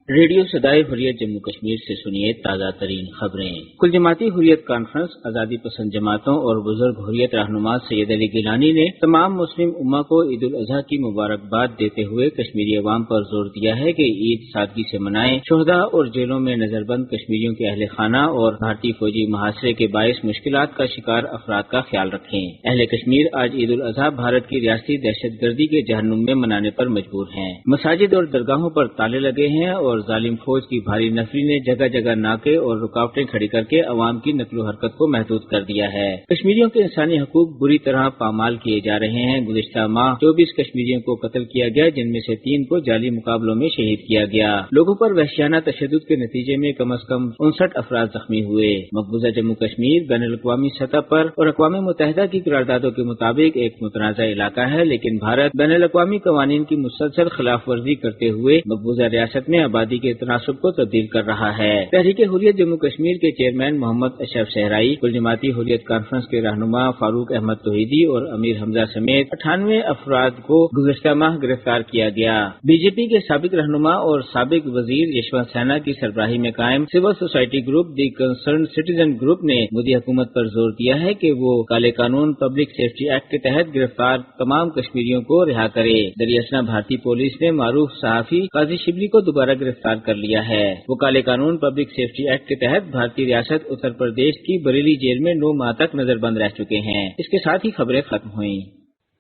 Radio صدائے حریت جموں کشمیر سے سنیے تازہ ترین خبریں۔ کل جماعتی حریت کانفرنس آزادی پسند جماعتوں اور بزرگ حریت رہنما سید علی گیلانی نے تمام مسلم امہ کو عید الاضحیٰ کی مبارکباد دیتے ہوئے کشمیری عوام پر زور دیا ہے کہ عید سادگی سے منائیں، شہداء اور جیلوں میں نظر بند کشمیریوں کے اہل خانہ اور بھارتی فوجی محاصرے کے باعث مشکلات کا شکار افراد کا خیال رکھیں۔ اہل کشمیر آج عید الاضحیٰ بھارت کی ریاستی دہشت گردی کے جہنم میں منانے پر مجبور ہیں۔ مساجد اور درگاہوں پر تالے لگے ہیں اور ظالم فوج کی بھاری نفری نے جگہ جگہ ناکے اور رکاوٹیں کھڑی کر کے عوام کی نقل و حرکت کو محدود کر دیا ہے۔ کشمیریوں کے انسانی حقوق بری طرح پامال کیے جا رہے ہیں۔ گزشتہ ماہ 24 کشمیریوں کو قتل کیا گیا، جن میں سے 3 کو جعلی مقابلوں میں شہید کیا گیا۔ لوگوں پر وحشیانہ تشدد کے نتیجے میں کم از کم 59 افراد زخمی ہوئے۔ مقبوضہ جموں کشمیر بین الاقوامی سطح پر اور اقوام متحدہ کی قراردادوں کے مطابق ایک متنازع علاقہ ہے، لیکن بھارت بین الاقوامی قوانین کی مسلسل خلاف ورزی کرتے ہوئے مقبوضہ ریاست میں آبادی کے تناسب کو تبدیل کر رہا ہے۔ تحریک حریت جموں کشمیر کے چیئرمین محمد اشرف صحرائی، کل جماعتی حریت کانفرنس کے رہنما فاروق احمد توحیدی اور امیر حمزہ سمیت 98 افراد کو گزشتہ ماہ گرفتار کیا گیا۔ بی جے پی کے سابق رہنما اور سابق وزیر یشونت سنہا کی سربراہی میں قائم civil society group the concern citizen group نے مودی حکومت پر زور دیا ہے کہ وہ کالے قانون پبلک سیفٹی ایکٹ کے تحت گرفتار تمام کشمیریوں کو رہا کرے۔ دریاسنا بھارتی پولیس نے معروف صحافی قاضی شبلی کو دوبارہ گرفتار کر لیا ہے۔ وہ کالے قانون پبلک سیفٹی ایکٹ کے تحت بھارتی ریاست اتر پردیش کی بریلی جیل میں 9 ماہ تک نظر بند رہ چکے ہیں۔ اس کے ساتھ ہی خبریں ختم ہوئیں۔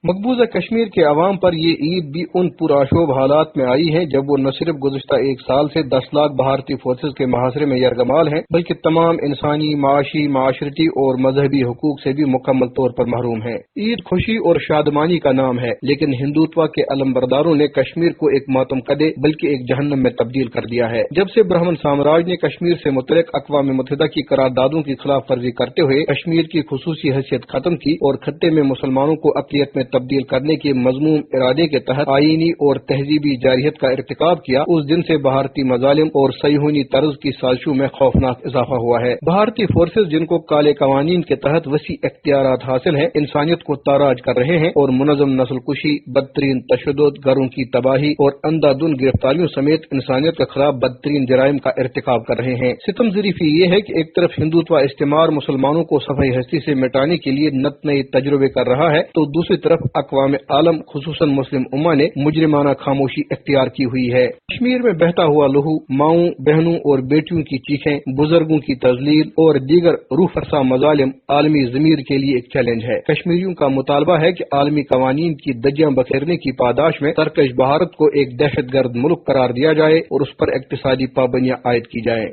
مقبوضہ کشمیر کے عوام پر یہ عید بھی ان پرآشوب حالات میں آئی ہے جب وہ نہ صرف گزشتہ 1 سال سے 10 لاکھ بھارتی فورسز کے محاصرے میں یرغمال ہیں، بلکہ تمام انسانی، معاشی، معاشرتی اور مذہبی حقوق سے بھی مکمل طور پر محروم ہیں۔ عید خوشی اور شادمانی کا نام ہے، لیکن ہندوتوا کے علمبرداروں نے کشمیر کو ایک ماتم کدے بلکہ ایک جہنم میں تبدیل کر دیا ہے۔ جب سے برہمن سامراج نے کشمیر سے متعلق اقوام متحدہ کی قراردادوں کی خلاف ورزی کرتے ہوئے کشمیر کی خصوصی حیثیت ختم کی اور خطے میں مسلمانوں کو اقلیت میں تبدیل کرنے کے مذموم ارادے کے تحت آئینی اور تہذیبی جارحیت کا ارتکاب کیا، اس دن سے بھارتی مظالم اور صہیونی طرز کی سازشوں میں خوفناک اضافہ ہوا ہے۔ بھارتی فورسز جن کو کالے قوانین کے تحت وسیع اختیارات حاصل ہیں، انسانیت کو تاراج کر رہے ہیں اور منظم نسل کشی، بدترین تشدد، گھروں کی تباہی اور اندھا دھند گرفتاریوں سمیت انسانیت کے خلاف بدترین جرائم کا ارتکاب کر رہے ہیں۔ ستم ظریفی یہ ہے کہ ایک طرف ہندوتوا استعمار مسلمانوں کو صفحہ ہستی سے مٹانے کے لیے نت نئے تجربے کر رہا ہے، تو دوسری طرف اقوام عالم خصوصاً مسلم امہ نے مجرمانہ خاموشی اختیار کی ہوئی ہے۔ کشمیر میں بہتا ہوا لہو، ماؤں، بہنوں اور بیٹیوں کی چیخیں، بزرگوں کی تذلیل اور دیگر روح فرسا مظالم عالمی ضمیر کے لیے ایک چیلنج ہے۔ کشمیریوں کا مطالبہ ہے کہ عالمی قوانین کی دجیاں بکھیرنے کی پاداش میں سرکش بھارت کو ایک دہشت گرد ملک قرار دیا جائے اور اس پر اقتصادی پابندیاں عائد کی جائیں۔